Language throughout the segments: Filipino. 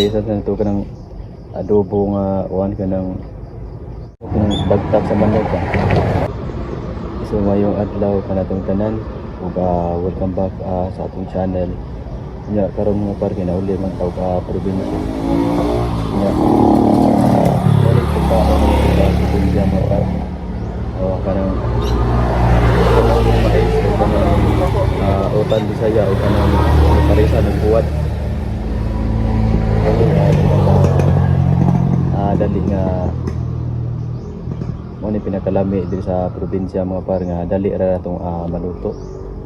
ipaisa sa ito ka ng adobo nga uwan ka ng bagtak sa manok ka. So mayong adlaw ka natong tanan ug welcome back sa atong channel. Nya karon mga par kinauli man taw ka probinsya. Nya balik ko pa ang probinsya mo par. O kanang kanang mais o kanang utan Bisaya o kanang parisan ng buwat. Dali nga mo ni pinakalami diri sa probinsya mga par nga dali ra natong maluto.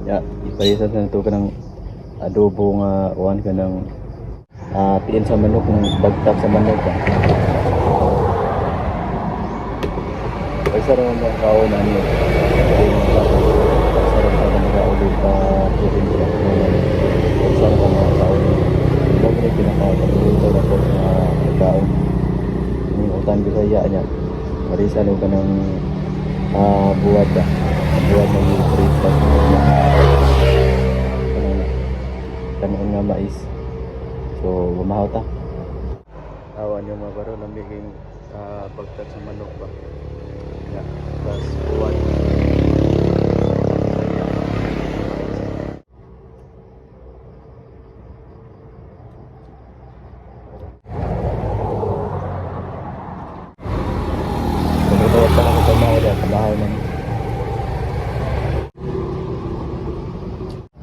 Ya ipaisa sa nato kanang adobo nga uwan kanang piin sa manok ng bagtak sa manok ka. Paisa ra man kaon ani. Paisa ra man kaon sa probinsya. Paisa ra man kaon. Mo ni pinakaluto na ko nga kaon. Ni utan Bisaya nya. Parisan o kanang buwad ka. Buwad ng parisan. Kanang nga mais. So bumahaw ta. Awan yung mga baro namiging bagtak sa manok ba. Ya, plus buwad.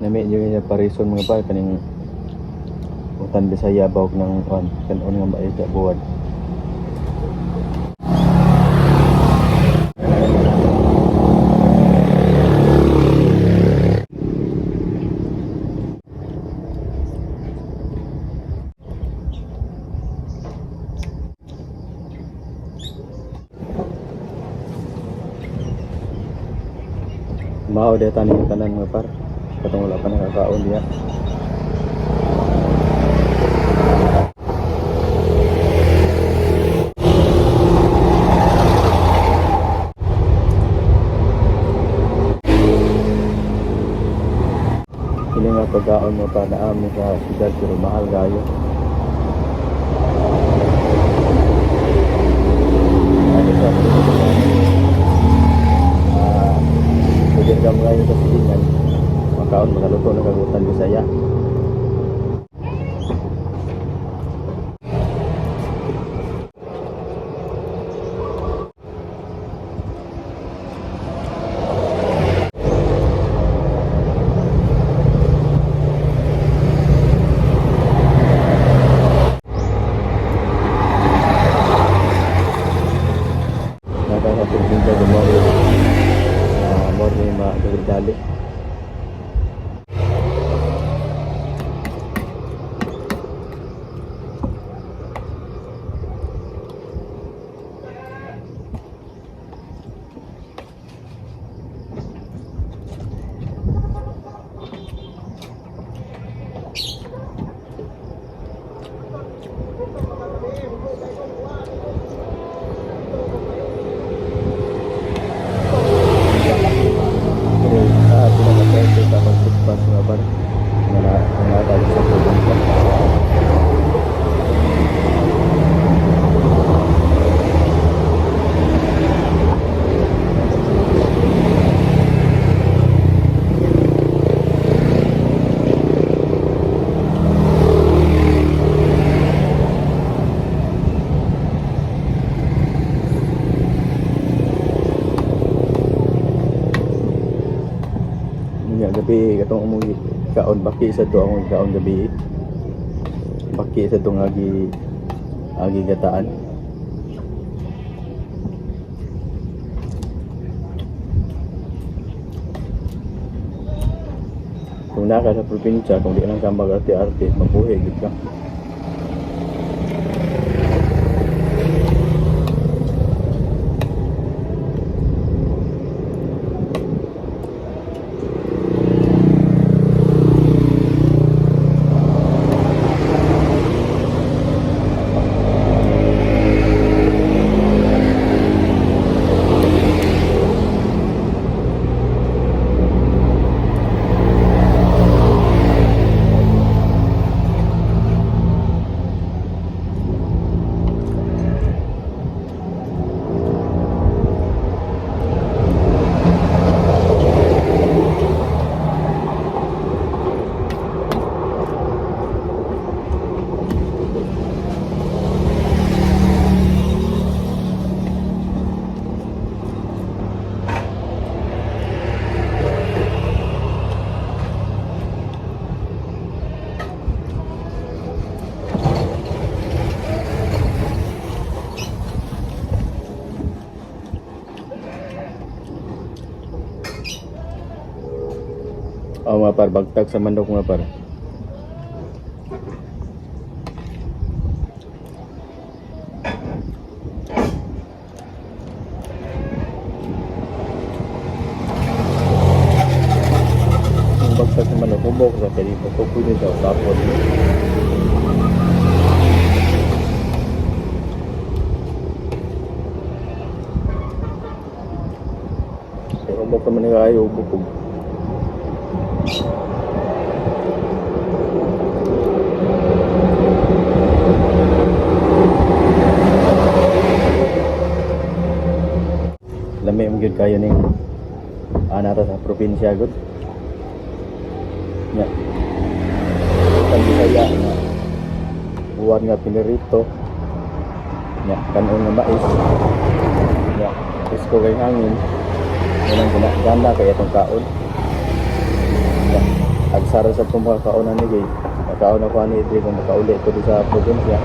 Nami yung parison mga par kaning utan Bisaya bawog ng kanon nga mais sa buwad. Mao de taning tanan mga par. Katong wala pa nakakaon diya. Kini nga pagkaon mo pa naami sa siyudad pero mahal gayo. Ano sa pwede ka mga yung kasilingan makaon makaluto ng kagutan Bisaya. Nakakapag pinta gumawin more ni dali. Gabi katong umuwi kaon baki sa to ang kaon gabi baki sa tong agi gataan. Kung naka sa probinsya kung di lang ka mag-arte-arte mabuhay gid ka. mga par, bagtag sa manok mga par. Yung bagtag sa manok, humok sa kaya dito. Pupuli sa tapon. Humok naman nga ayaw bukog. Lami ang gyud kayo ning nata sa probinsya gud. Nya. Ang Bisaya nga buwan nga pinirito. Nya kanon nga mais. Nya isko kay hangin. Unang ganda kaya itong kaon. Nya agsara sa itong mga kaonan ni Gay. Kaon ako ani ito kung makauli ko di sa probinsya.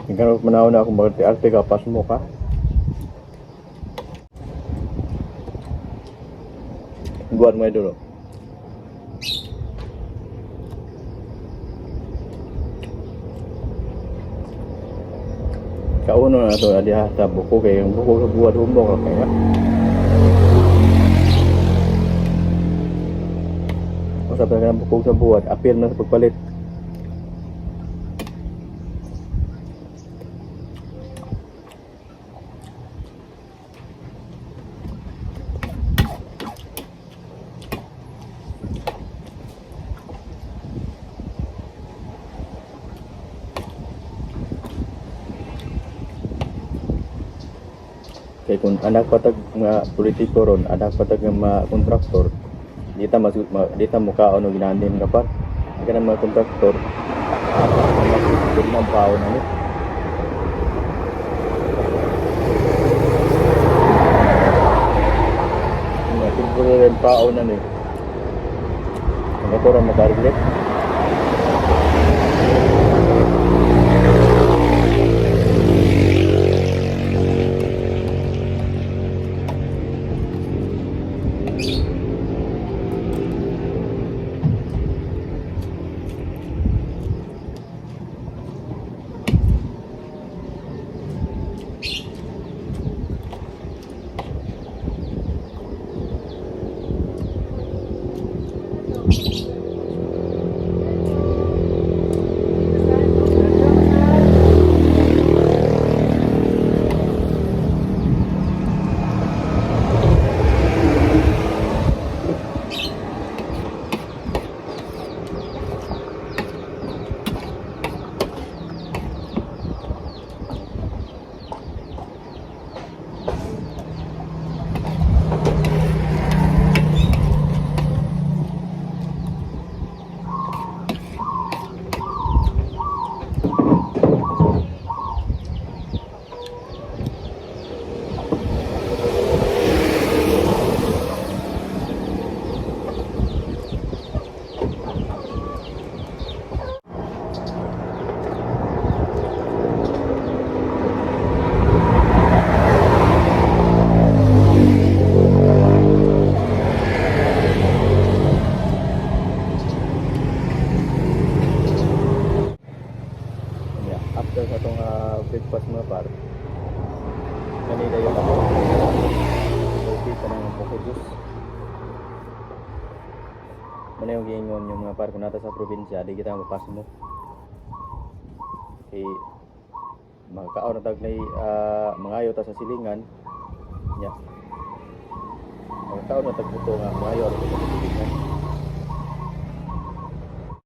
Ikaw manaw na akong mag-arte ka, pas mo ka. Buat mo dulu. Kauno na ito, adi sa buko kay yung buko sa buhat humok lang kaya. O sabi ka ng buko sa buhat, appear na sa pagpalit. Kay kung anak patag nga politiko ron, anak patag nga mga kontraktor, dita mo kaon og ginanin ka pa. Kaya mga kontraktor, ng pao na ni. Mga temporary pao na ni. Ang ito rin makariglit. dayon ako. Okay pa nang Bukidus. Muna yung giingon yung mga par kung nata sa probinsya, di kita mapas mo. Eh, magkaon na tag mga ayo ta sa silingan. Nya. Magkaon na tag buto nga mga ayo ta sa silingan.